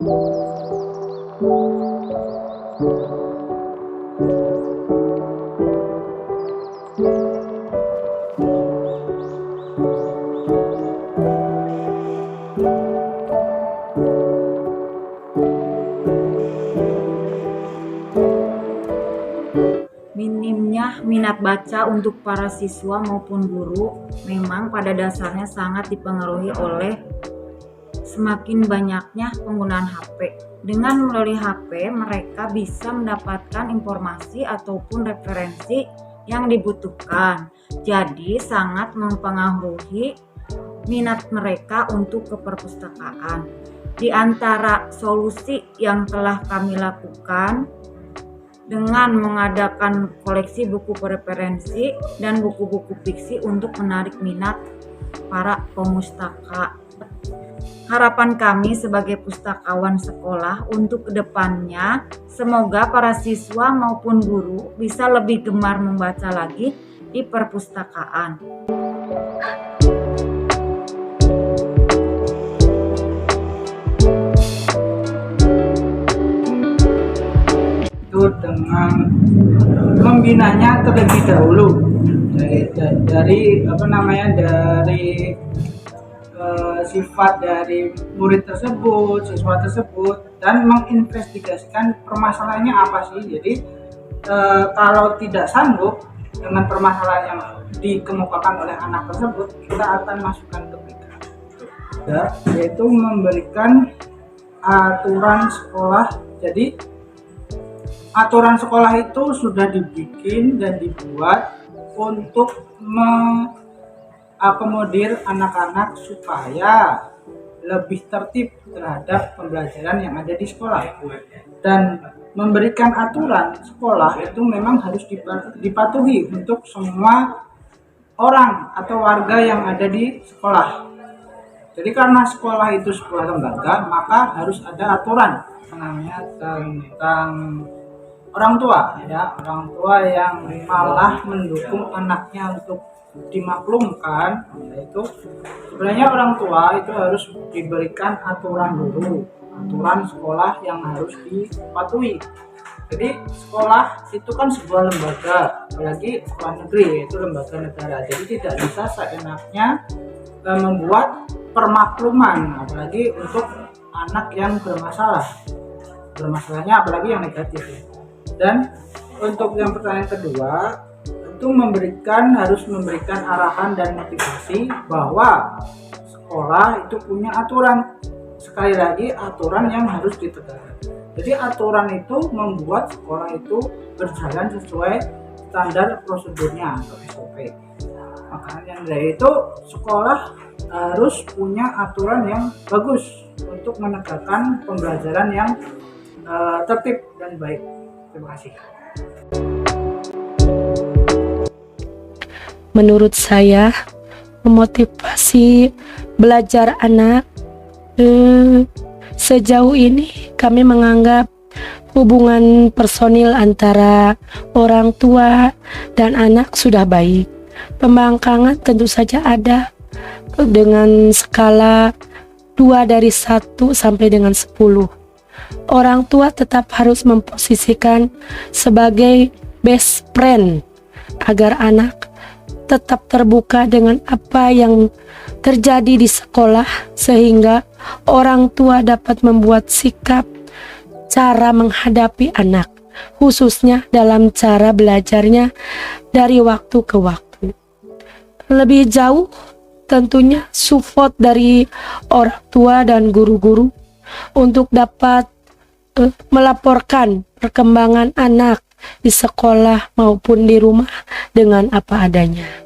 Minimnya minat baca untuk para siswa maupun guru memang pada dasarnya sangat dipengaruhi oleh semakin banyaknya penggunaan HP. Dengan melalui HP, mereka bisa mendapatkan informasi ataupun referensi yang dibutuhkan. Jadi sangat mempengaruhi minat mereka untuk ke perpustakaan. Di antara solusi yang telah kami lakukan dengan mengadakan koleksi buku referensi dan buku-buku fiksi untuk menarik minat para pemustaka. Harapan kami sebagai pustakawan sekolah untuk kedepannya, semoga para siswa maupun guru bisa lebih gemar membaca lagi di perpustakaan. Itu dengan membinanya terlebih dahulu dari sifat dari murid tersebut, siswa tersebut, dan menginvestigasikan permasalahannya apa sih. Jadi kalau tidak sanggup dengan permasalahan yang dikemukakan oleh anak tersebut, kita akan masukkan ke BK, yaitu memberikan aturan sekolah. Jadi aturan sekolah itu sudah dibikin dan dibuat untuk mengakomodir anak-anak supaya lebih tertib terhadap pembelajaran yang ada di sekolah, dan memberikan aturan sekolah itu memang harus dipatuhi untuk semua orang atau warga yang ada di sekolah. Jadi karena sekolah itu sebuah lembaga, maka harus ada aturan tentang orang tua, orang tua yang malah mendukung anaknya untuk dimaklumkan. Itu sebenarnya orang tua itu harus diberikan aturan dulu, aturan sekolah yang harus dipatuhi. Jadi sekolah itu kan sebuah lembaga, apalagi sekolah negeri, yaitu lembaga negara. Jadi tidak bisa seenaknya membuat permakluman, apalagi untuk anak yang bermasalahnya apalagi yang negatif. Dan untuk yang pertanyaan kedua, itu harus memberikan arahan dan motivasi bahwa sekolah itu punya aturan. Sekali lagi, aturan yang harus ditegakkan. Jadi aturan itu membuat sekolah itu berjalan sesuai standar prosedurnya atau SOP. Makanya dari itu sekolah harus punya aturan yang bagus untuk menegakkan pembelajaran yang tertib dan baik. Terima kasih. Menurut saya, memotivasi belajar anak, sejauh ini kami menganggap hubungan personil antara orang tua dan anak sudah baik. Pembangkangan tentu saja ada dengan skala 2 dari 1 sampai dengan 10. Orang tua tetap harus memposisikan sebagai best friend agar anak tetap terbuka dengan apa yang terjadi di sekolah, sehingga orang tua dapat membuat sikap cara menghadapi anak, khususnya dalam cara belajarnya dari waktu ke waktu. Lebih jauh tentunya support dari orang tua dan guru-guru untuk dapat melaporkan perkembangan anak di sekolah maupun di rumah dengan apa adanya.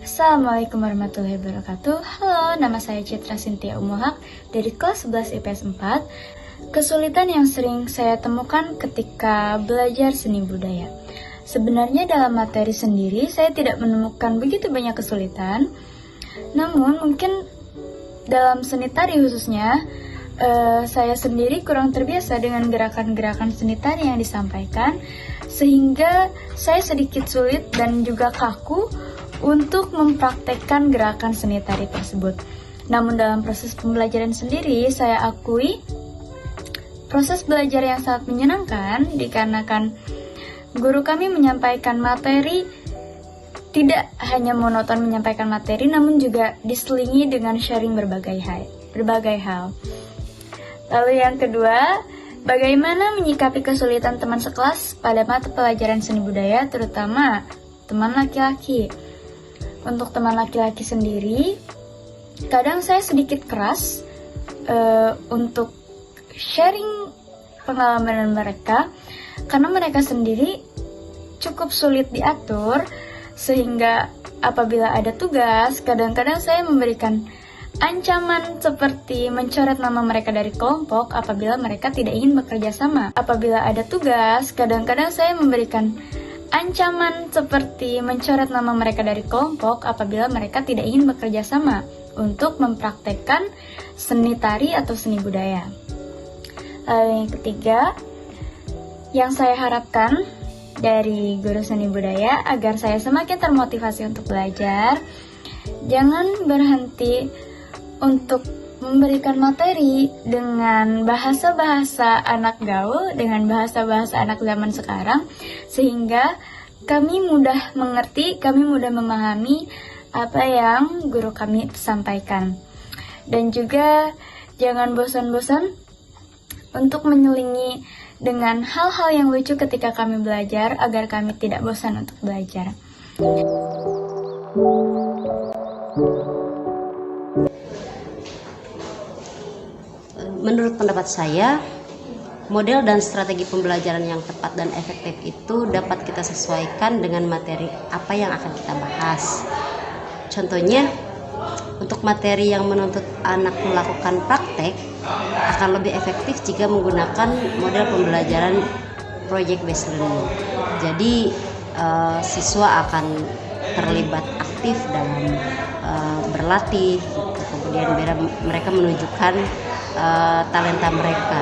Assalamualaikum warahmatullahi wabarakatuh. Halo, nama saya Citra Sintia Umuhak dari kelas 11 IPS 4. Kesulitan yang sering saya temukan ketika belajar seni budaya. Sebenarnya dalam materi sendiri saya tidak menemukan begitu banyak kesulitan. Namun mungkin dalam seni tari khususnya, saya sendiri kurang terbiasa dengan gerakan-gerakan seni tari yang disampaikan, sehingga saya sedikit sulit dan juga kaku untuk mempraktekkan gerakan seni tari tersebut. Namun dalam proses pembelajaran sendiri, saya akui proses belajar yang sangat menyenangkan dikarenakan guru kami menyampaikan materi tidak hanya monoton menyampaikan materi, namun juga diselingi dengan sharing berbagai hal. Lalu yang kedua, bagaimana menyikapi kesulitan teman sekelas pada mata pelajaran seni budaya, terutama teman laki-laki. Untuk teman laki-laki sendiri, kadang saya sedikit keras untuk sharing pengalaman mereka, karena mereka sendiri cukup sulit diatur, sehingga apabila ada tugas, kadang-kadang saya memberikan ancaman seperti mencoret nama mereka dari kelompok apabila mereka tidak ingin bekerja sama. Apabila ada tugas, kadang-kadang saya memberikan ancaman seperti mencoret nama mereka dari kelompok apabila mereka tidak ingin bekerja sama untuk mempraktekkan seni tari atau seni budaya. Lalu yang ketiga, yang saya harapkan dari guru seni budaya agar saya semakin termotivasi untuk belajar, jangan berhenti untuk memberikan materi dengan bahasa-bahasa anak gaul, dengan bahasa-bahasa anak zaman sekarang, sehingga kami mudah mengerti, kami mudah memahami apa yang guru kami sampaikan. Dan juga jangan bosan-bosan untuk menyelingi dengan hal-hal yang lucu ketika kami belajar, agar kami tidak bosan untuk belajar. Menurut pendapat saya, model dan strategi pembelajaran yang tepat dan efektif itu dapat kita sesuaikan dengan materi apa yang akan kita bahas. Contohnya, untuk materi yang menuntut anak melakukan praktek akan lebih efektif jika menggunakan model pembelajaran project based learning. Jadi siswa akan terlibat aktif dalam berlatih, kemudian mereka menunjukkan talenta mereka.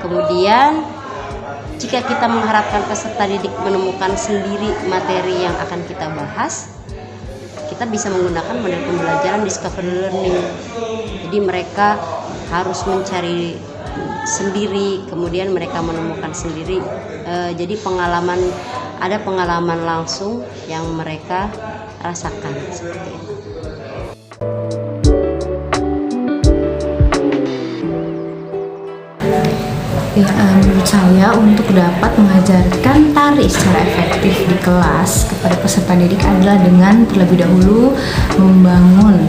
Kemudian jika kita mengharapkan peserta didik menemukan sendiri materi yang akan kita bahas, kita bisa menggunakan model pembelajaran discovery learning. Jadi mereka harus mencari sendiri, kemudian mereka menemukan sendiri. Jadi ada pengalaman langsung yang mereka rasakan seperti itu. Ya, menurut saya untuk dapat mengajarkan tari secara efektif di kelas kepada peserta didik adalah dengan terlebih dahulu membangun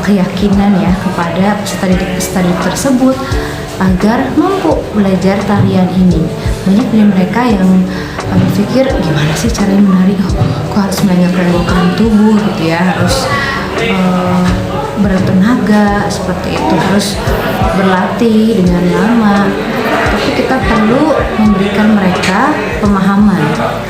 keyakinan ya kepada peserta didik tersebut agar mampu belajar tarian ini. Banyak dari mereka yang berpikir gimana sih caranya menari, kok harus menyerahkan tubuh gitu ya, harus bertenaga seperti itu, harus berlatih dengan lama. Tapi kita perlu memberikan mereka pemahaman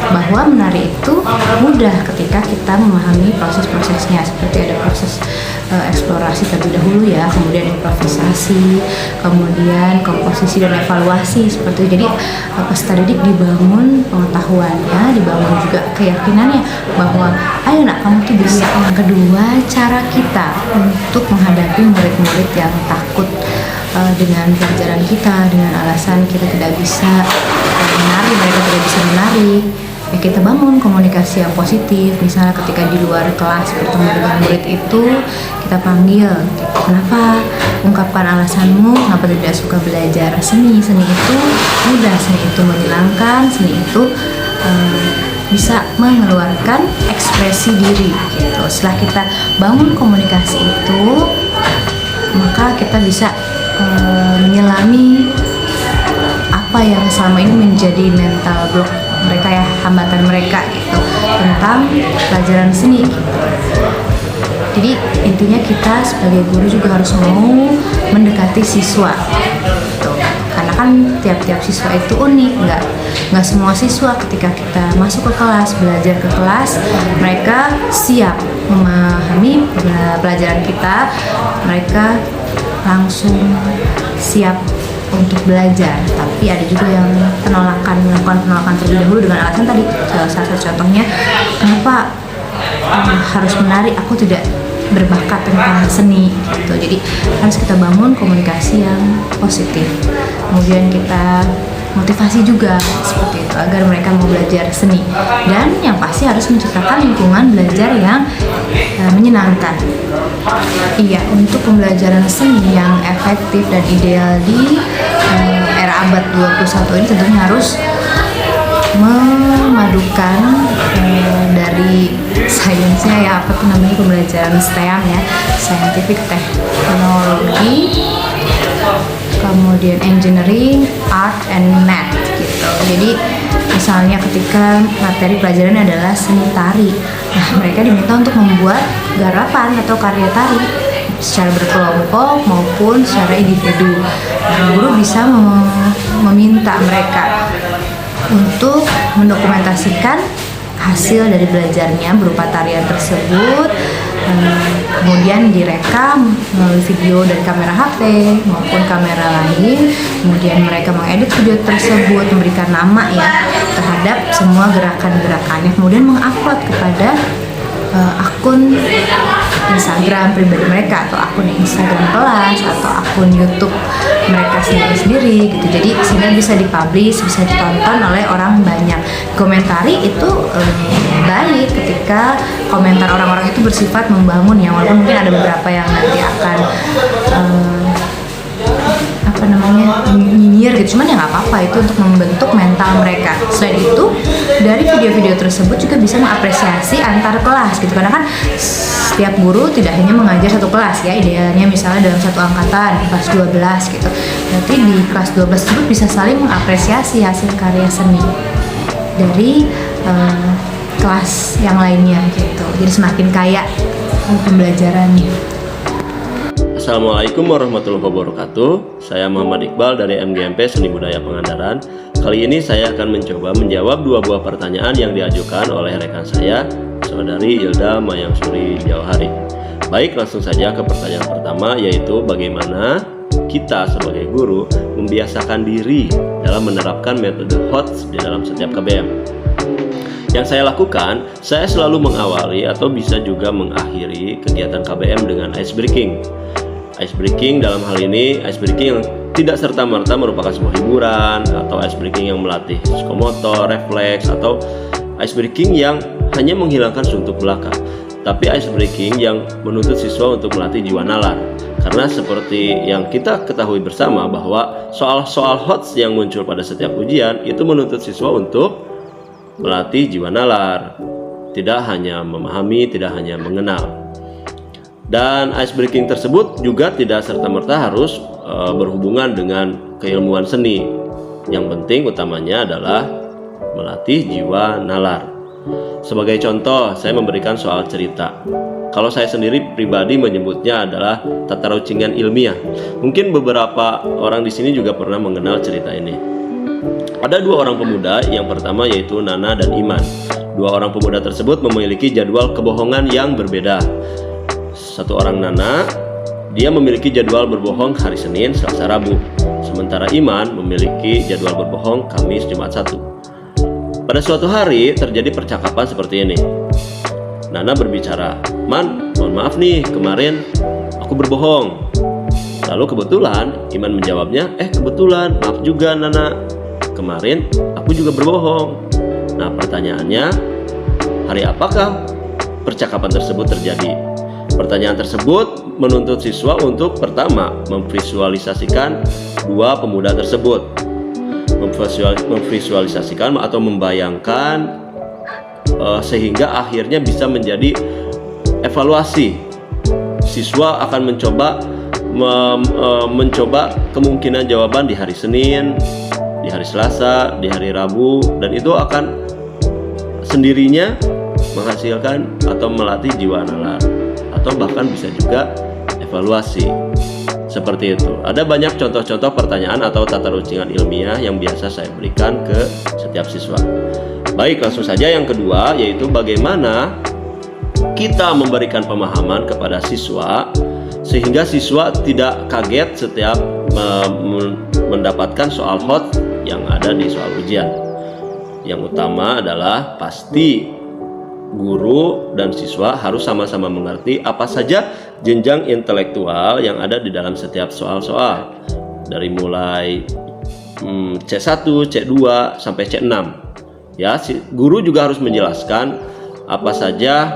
bahwa menari itu mudah ketika kita memahami proses-prosesnya, seperti ada proses eksplorasi terlebih dahulu ya, kemudian improvisasi, kemudian komposisi dan evaluasi seperti itu. Jadi peserta didik dibangun pengetahuannya, dibangun juga keyakinannya bahwa ayo nak, kamu tuh bisa. Yang kedua, cara kita untuk menghadapi murid-murid yang takut dengan pelajaran kita, dengan alasan kita tidak bisa menari, mereka tidak bisa menari, ya kita bangun komunikasi yang positif. Misalnya ketika di luar kelas bertemu dengan murid itu, kita panggil, kenapa, ungkapkan alasanmu, kenapa tidak suka belajar seni. Seni itu mudah, seni itu menyenangkan, seni itu bisa mengeluarkan ekspresi diri gitu. Setelah kita bangun komunikasi itu, maka kita bisa menyelami apa yang selama ini menjadi mental block mereka ya, hambatan mereka gitu tentang pelajaran seni gitu. Jadi intinya kita sebagai guru juga harus mau mendekati siswa gitu. Karena kan tiap-tiap siswa itu unik, nggak semua siswa ketika kita masuk ke kelas, belajar ke kelas, mereka siap memahami pelajaran kita, mereka langsung siap untuk belajar. Tapi ada juga yang melakukan penolakan terlebih dahulu dengan alasan tadi, salah satu contohnya, kenapa harus menari, aku tidak berbakat tentang seni gitu. Jadi harus kita bangun komunikasi yang positif. Kemudian kita motivasi juga seperti itu agar mereka mau belajar seni, dan yang pasti harus menciptakan lingkungan belajar yang menyenangkan. Iya, untuk pembelajaran seni yang efektif dan ideal di era abad 21 ini tentunya harus memadukan dari sainsnya ya, apa tuh namanya, pembelajaran STEM ya, scientific, teknologi, kemudian engineering, art, and math gitu. Jadi misalnya ketika materi pelajaran adalah seni tari, nah mereka diminta untuk membuat garapan atau karya tari secara berkelompok maupun secara individu. Nah, guru bisa meminta mereka untuk mendokumentasikan hasil dari belajarnya berupa tarian tersebut, kemudian direkam melalui video dari kamera HP maupun kamera lain. Kemudian mereka mengedit video tersebut, memberikan nama ya terhadap semua gerakan-gerakannya, kemudian mengupload kepada akun Instagram pribadi mereka, atau akun Instagram kelas, atau akun YouTube mereka sendiri gitu. Jadi sehingga bisa dipublish, bisa ditonton oleh orang banyak. Komentari itu baik ketika komentar orang-orang itu bersifat membangun ya, walaupun mungkin ada beberapa yang nanti akan nyinyir gitu, cuman ya nggak apa-apa, itu untuk membentuk mental mereka. Selain itu, dari video-video tersebut juga bisa mengapresiasi antar kelas gitu, karena kan setiap guru tidak hanya mengajar satu kelas ya, idealnya misalnya dalam satu angkatan kelas 12 gitu, berarti di kelas 12 tersebut bisa saling mengapresiasi hasil karya seni dari kelas yang lainnya gitu, jadi semakin kaya pembelajarannya. Assalamualaikum warahmatullahi wabarakatuh. Saya Muhammad Iqbal dari MGMP Seni Budaya Pangandaran. Kali ini saya akan mencoba menjawab dua buah pertanyaan yang diajukan oleh rekan saya, Saudari Hilda Mayangsuri Jauhari. Baik, langsung saja ke pertanyaan pertama, yaitu bagaimana kita sebagai guru membiasakan diri dalam menerapkan metode HOTS di dalam setiap KBM. Yang saya lakukan, saya selalu mengawali atau bisa juga mengakhiri kegiatan KBM dengan ice breaking. Ice breaking dalam hal ini, ice breaking yang tidak serta-merta merupakan sebuah hiburan, atau ice breaking yang melatih psikomotor, refleks, atau ice breaking yang hanya menghilangkan suntuk belaka. Tapi ice breaking yang menuntut siswa untuk melatih jiwa nalar. Karena seperti yang kita ketahui bersama bahwa soal-soal HOTS yang muncul pada setiap ujian itu menuntut siswa untuk melatih jiwa nalar, tidak hanya memahami, tidak hanya mengenal. Dan ice breaking tersebut juga tidak serta-merta harus berhubungan dengan keilmuan seni. Yang penting utamanya adalah melatih jiwa nalar. Sebagai contoh, saya memberikan soal cerita. Kalau saya sendiri pribadi menyebutnya adalah tata rucingan ilmiah. Mungkin beberapa orang di sini juga pernah mengenal cerita ini. Ada dua orang pemuda, yang pertama yaitu Nana dan Iman. Dua orang pemuda tersebut memiliki jadwal kebohongan yang berbeda. Satu orang Nana, dia memiliki jadwal berbohong hari Senin, Selasa, Rabu. Sementara Iman memiliki jadwal berbohong Kamis, Jumat, Sabtu. Pada suatu hari terjadi percakapan seperti ini. Nana berbicara, "Man, mohon maaf nih, kemarin aku berbohong." Lalu kebetulan Iman menjawabnya, "Kebetulan, maaf juga Nana, kemarin aku juga berbohong." Nah, pertanyaannya, hari apakah percakapan tersebut terjadi? Pertanyaan tersebut menuntut siswa untuk pertama memvisualisasikan dua pemuda tersebut, memvisualisasikan atau membayangkan sehingga akhirnya bisa menjadi evaluasi. Siswa akan mencoba kemungkinan jawaban di hari Senin, di hari Selasa, di hari Rabu, dan itu akan sendirinya menghasilkan atau melatih jiwa nalar, atau bahkan bisa juga evaluasi. Seperti itu. Ada banyak contoh-contoh pertanyaan atau tata rucingan ilmiah yang biasa saya berikan ke setiap siswa. Baik, langsung saja yang kedua, yaitu bagaimana kita memberikan pemahaman kepada siswa sehingga siswa tidak kaget setiap mendapatkan soal hot yang ada di soal ujian. Yang utama adalah pasti guru dan siswa harus sama-sama mengerti apa saja jenjang intelektual yang ada di dalam setiap soal-soal, dari mulai C1, C2 sampai C6. Ya, guru juga harus menjelaskan apa saja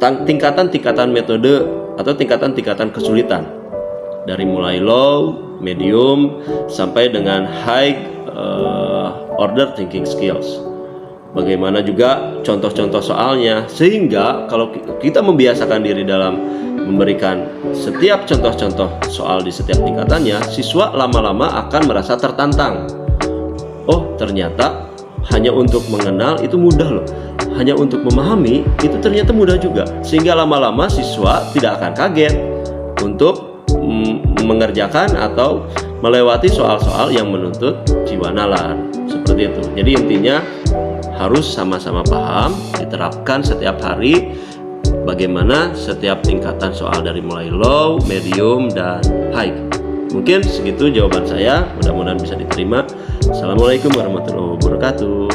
tingkatan-tingkatan metode atau tingkatan-tingkatan kesulitan, dari mulai low, medium sampai dengan high order thinking skills. Bagaimana juga contoh-contoh soalnya, sehingga kalau kita membiasakan diri dalam memberikan setiap contoh-contoh soal di setiap tingkatannya, siswa lama-lama akan merasa tertantang. Oh, ternyata hanya untuk mengenal itu mudah loh, hanya untuk memahami itu ternyata mudah juga, sehingga lama-lama siswa tidak akan kaget untuk mengerjakan atau melewati soal-soal yang menuntut jiwa nalar, seperti itu. Jadi intinya harus sama-sama paham, diterapkan setiap hari bagaimana setiap tingkatan soal dari mulai low, medium, dan high. Mungkin segitu jawaban saya, mudah-mudahan bisa diterima. Assalamualaikum warahmatullahi wabarakatuh.